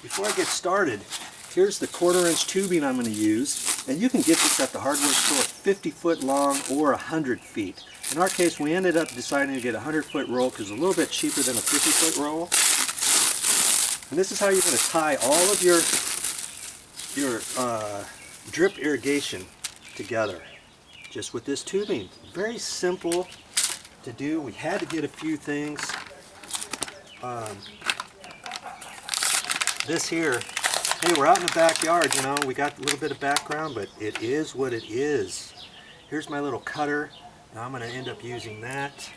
before I get started, here's the 1/4-inch tubing I'm going to use, and you can get this at the hardware store 50 foot long or 100 feet. In our case, we ended up deciding to get a 100-foot roll because it's a little bit cheaper than a 50-foot roll. And this is how you're going to tie all of your drip irrigation together, just with this tubing. Very simple to do. We had to get a few things. This here, hey, we're out in the backyard, you know, we got a little bit of background, but it is what it is. Here's my little cutter. Now I'm going to end up using that.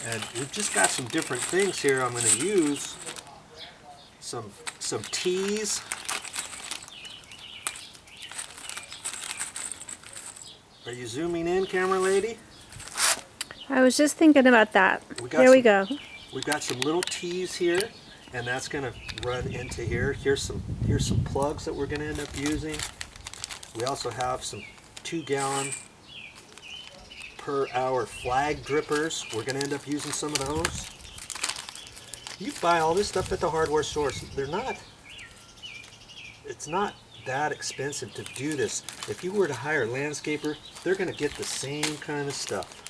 And we've just got some different things here. I'm going to use some tees. Are you zooming in, camera lady? I was just thinking about that. There we go. We've got some little tees here, and that's going to run into here. Here's some plugs that we're going to end up using. We also have some 2-gallon per hour flag drippers. We're going to end up using some of those. You buy all this stuff at the hardware stores. It's not that expensive to do this. If you were to hire a landscaper, they're going to get the same kind of stuff.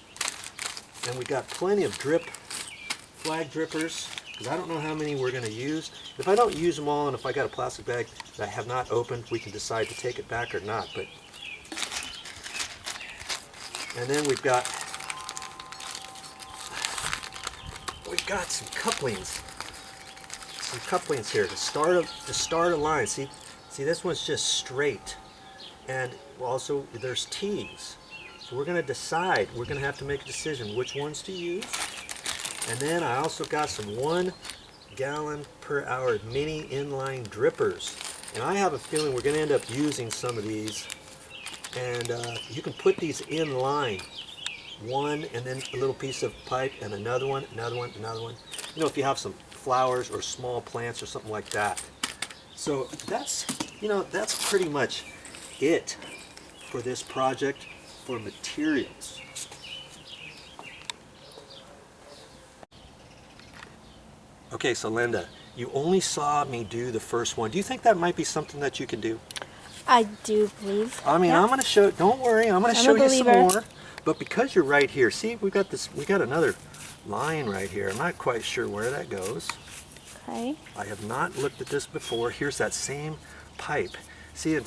And we got plenty of flag drippers, because I don't know how many we're going to use. If I don't use them all, and if I got a plastic bag that I have not opened, we can decide to take it back or not. And then we've got some couplings. Some couplings here to start a line. See, this one's just straight, and also there's tees. So we're going to decide. We're going to have to make a decision which ones to use. And then I also got some 1-gallon per hour mini inline drippers. And I have a feeling we're going to end up using some of these. And you can put these in line. One, and then a little piece of pipe, and another one, another one, another one. You know, if you have some flowers or small plants or something like that. So that's pretty much it for this project for materials. Okay, so Linda, you only saw me do the first one. Do you think that might be something that you can do? I do believe. I mean, yeah. I'm going to show, don't worry, I'm going to show you some more. But because you're right here, see, we got another line right here. I'm not quite sure where that goes. Okay. I have not looked at this before. Here's that same pipe. See, and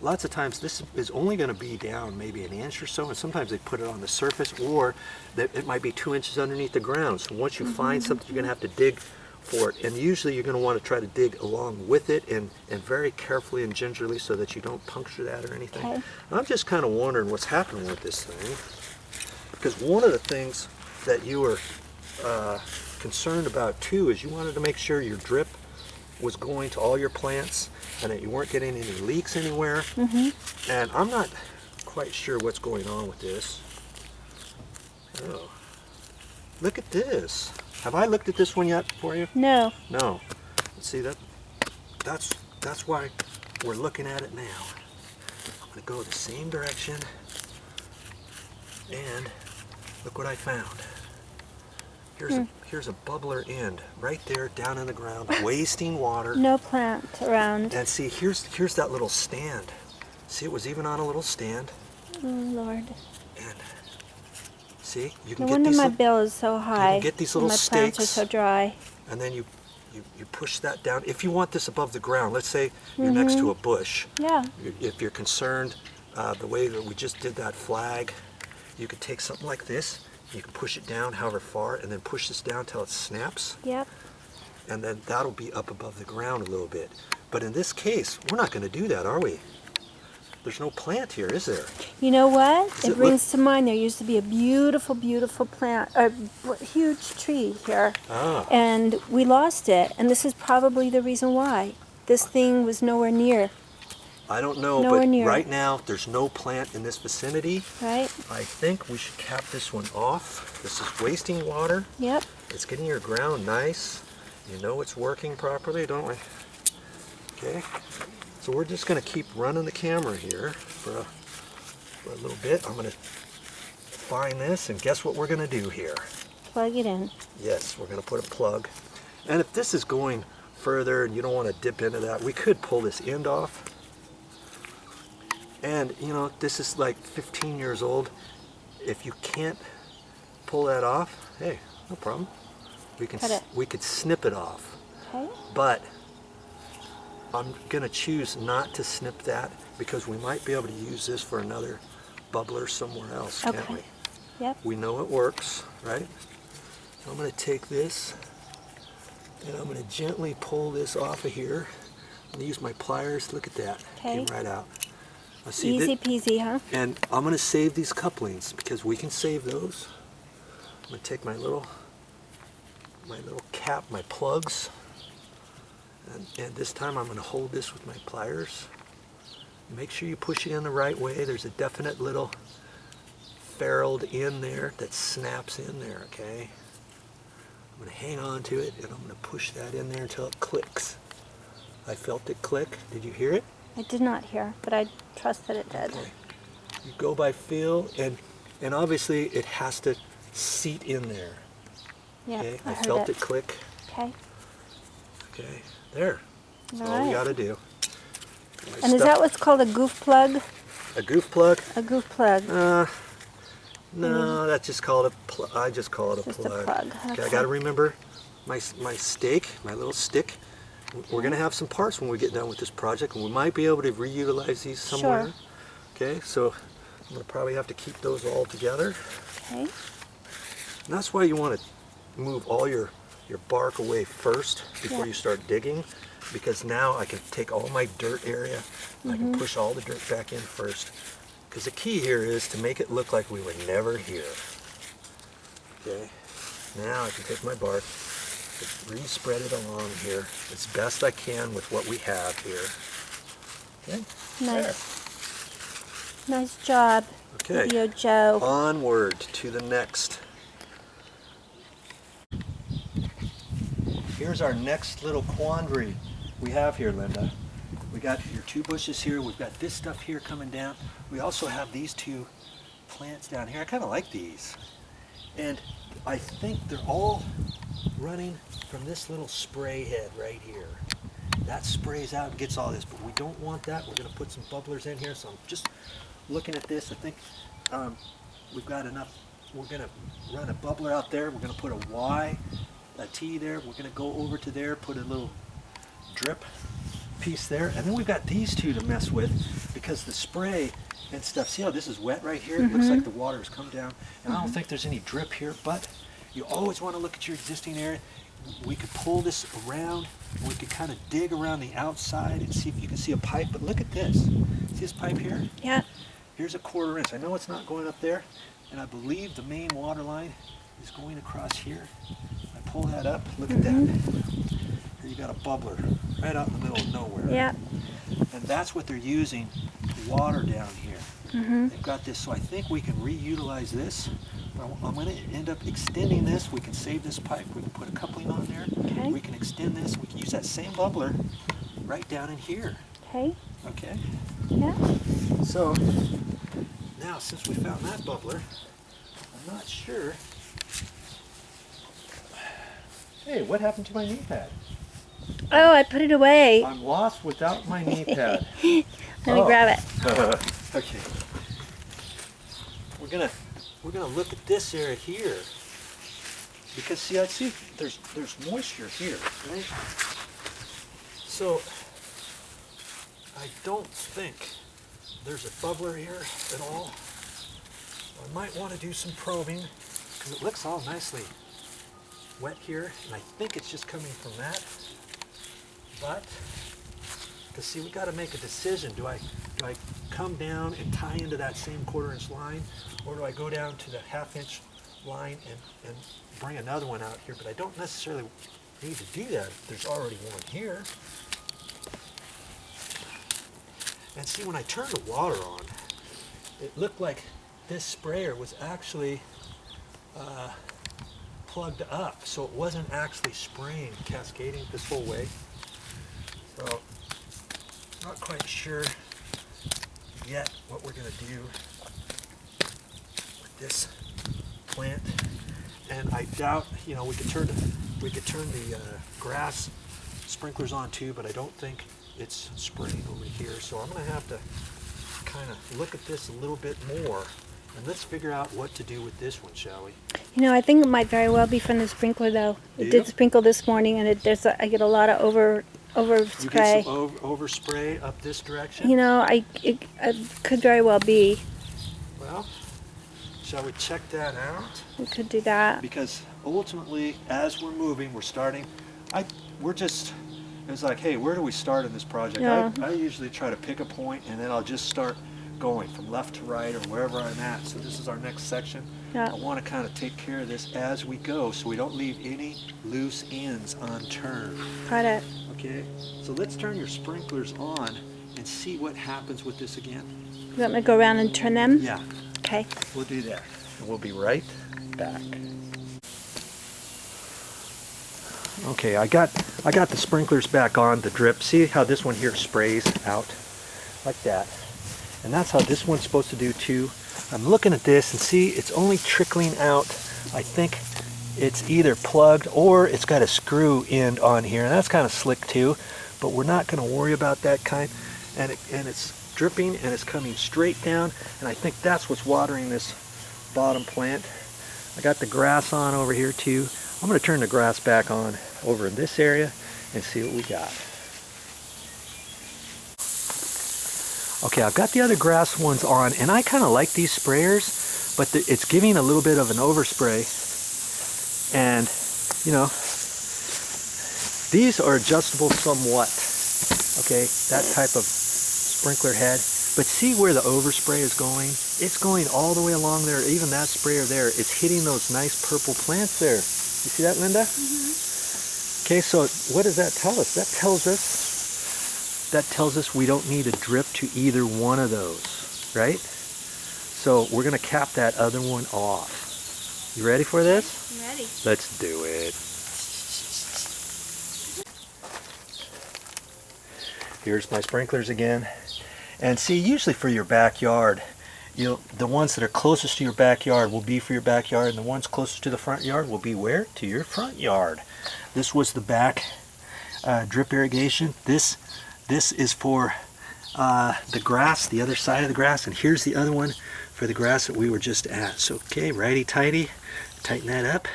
lots of times this is only going to be down maybe an inch or so, and sometimes they put it on the surface, or that it might be 2 inches underneath the ground. So once you find something, you're going to have to dig for it, and usually you're going to want to try to dig along with it and very carefully and gingerly so that you don't puncture that or anything. Okay. I'm just kind of wondering what's happening with this thing, because one of the things that you were concerned about too is you wanted to make sure your drip was going to all your plants and that you weren't getting any leaks anywhere. And I'm not quite sure what's going on with this. Oh, look at this. Have I looked at this one yet for you? No. No. See, that's why we're looking at it now. I'm going to go the same direction, and look what I found. Here's a bubbler end right there down in the ground, wasting water. No plant around. And see, here's that little stand. See, it was even on a little stand. Oh Lord. And see, you can no get wonder these. My bill is so high. You can get these little stakes. My plants are so dry. And then you push that down. If you want this above the ground, let's say you're next to a bush. Yeah. If you're concerned, the way that we just did that flag, you could take something like this. You can push it down however far, and then push this down till it snaps. Yep. And then that'll be up above the ground a little bit. But in this case, we're not going to do that, are we? There's no plant here, is there? You know what? It brings to mind there used to be a beautiful, beautiful plant, a huge tree here. Ah. And we lost it, and this is probably the reason why. This thing was nowhere near. I don't know, but right now there's no plant in this vicinity. Right. I think we should cap this one off. This is wasting water. Yep. It's getting your ground nice. You know it's working properly, don't we? Okay. So we're just going to keep running the camera here for a little bit. I'm going to find this, and guess what we're going to do here? Plug it in. Yes, we're going to put a plug. And if this is going further and you don't want to dip into that, we could pull this end off. And you know, this is like 15 years old. If you can't pull that off, hey, no problem. We could snip it off. Okay. But I'm gonna choose not to snip that because we might be able to use this for another bubbler somewhere else, can't we? Yep. We know it works, right? So I'm gonna take this and I'm gonna gently pull this off of here. I'm gonna use my pliers. Look at that. Okay. Came right out. Now see Easy peasy, huh? And I'm gonna save these couplings because we can save those. I'm gonna take my little cap, my plugs, and this time I'm gonna hold this with my pliers. Make sure you push it in the right way. There's a definite little ferruled in there that snaps in there, okay? I'm gonna hang on to it and I'm gonna push that in there until it clicks. I felt it click. Did you hear it? I did not hear, but I trust that it did. Okay. You go by feel, and obviously it has to seat in there. Yeah, Okay? I I heard felt it. it click. Okay. Okay, there. That's all All we right. gotta do. And is that what's called a goof plug? a goof plug? A goof plug. No, that's just called a I just call it a Just a plug. plug, Okay, I okay. gotta remember my stake, my little stick. We're gonna have some parts when we get done with this project, and we might be able to reutilize these somewhere. Sure. Okay, so I'm gonna probably have to keep those all together. Okay. And that's why you want to move all your bark away first before Yeah. you start digging, because now I can take all my dirt area and I can push all the dirt back in first. Because the key here is to make it look like we were never here. Okay, now I can take my bark, re-spread it along here as best I can with what we have here. Okay, Nice. Nice job, Okay. VideoJoe. Onward to the next. Here's our next little quandary we have here, Linda. We got your two bushes here. We've got this stuff here coming down. We also have these two plants down here. I kind of like these. And I think they're all running from this little spray head right here. That sprays out and gets all this, but we don't want that. We're going to put some bubblers in here. So I'm just looking at this. I think we've got enough. We're going to run a bubbler out there. We're going to put a Y, a T there. We're going to go over to there, put a little drip piece there. And then we've got these two to mess with because the spray and stuff. See how this is wet right here? It looks like the water has come down. And I don't think there's any drip here, but you always want to look at your existing area. We could pull this around, and we could kind of dig around the outside and see if you can see a pipe. But look at this. See this pipe here? Yeah. Here's a 1/4 inch. I know it's not going up there, and I believe the main water line is going across here. I pull that up. Look at that. Here you got a bubbler right out in the middle of nowhere. Yeah. And that's what they're using to water down here. They've got this, so I think we can reutilize this. I'm going to end up extending this. We can save this pipe. We can put a coupling on there. Okay. We can extend this. We can use that same bubbler right down in here. Okay. Okay. Yeah. So now, since we found that bubbler, I'm not sure. Hey, what happened to my knee pad? Oh, I put it away. I'm lost without my knee pad. Let me grab it. Okay. We're gonna look at this area here, because see, I see there's moisture here, right? So I don't think there's a bubbler here at all. I might want to do some probing because it looks all nicely wet here, and I think it's just coming from that. But to see, we got to make a decision. Do I come down and tie into that same 1/4 inch line, or do I go down to the 1/2 inch line and bring another one out here? But I don't necessarily need to do that if there's already one here. And see, when I turned the water on, it looked like this sprayer was actually plugged up, so it wasn't actually spraying, cascading this whole way. So, not quite sure yet what we're going to do with this plant. And I doubt, you know, we could turn the grass sprinklers on too, but I don't think it's spraying over here. So I'm going to have to kind of look at this a little bit more. And let's figure out what to do with this one, shall we? You know, I think it might very well be from the sprinkler, though. It Do did you? sprinkle this morning, and I get a lot of You overspray. get some overspray up this direction? You know, it could very well be. Well, shall we check that out? We could do that. Because ultimately, as we're moving, it was like, hey, where do we start in this project? Yeah. I usually try to pick a point, and then I'll just start going from left to right or wherever I'm at. So this is our next section. Yeah. I want to kind of take care of this as we go so we don't leave any loose ends unturned. Got it. Okay, so let's turn your sprinklers on and see what happens with this again. You want me to go around and turn them? Yeah, Okay. we'll do that. And we'll be right back. Okay, I got the sprinklers back on, the drip. See how this one here sprays out like that. And that's how this one's supposed to do too. I'm looking at this and see it's only trickling out. I think it's either plugged or it's got a screw end on here, and that's kind of slick too, but we're not going to worry about that kind. And it's dripping and it's coming straight down, and I think that's what's watering this bottom plant. I got the grass on over here too. I'm going to turn the grass back on over in this area and see what we got. Okay, I've got the other grass ones on, and I kind of like these sprayers, but it's giving a little bit of an overspray. And, you know, these are adjustable somewhat. Okay, that type of sprinkler head. But see where the overspray is going? It's going all the way along there. Even that sprayer there, it's hitting those nice purple plants there. You see that, Linda? Mm-hmm. Okay, so what does that tell us? That tells us we don't need a drip to either one of those, right? So we're going to cap that other one off. You ready for this? I'm ready. Let's do it. Here's my sprinklers again. And see, usually for your backyard, the ones that are closest to your backyard will be for your backyard, and the ones closest to the front yard will be where? To your front yard. This was the back drip irrigation. This is for the grass, the other side of the grass, and here's the other one for the grass that we were just at. So, okay, righty-tighty, tighten that up.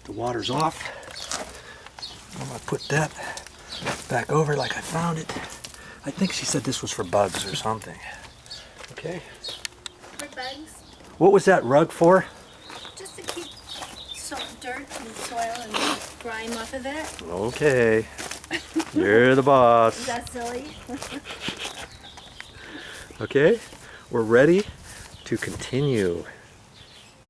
The water's off. I'm going to put that back over like I found it. I think she said this was for bugs or something. Okay. For bugs? What was that rug for? Just to keep dirt and soil and grime off of it. Okay. You're the boss. Is that silly? Okay, we're ready to continue.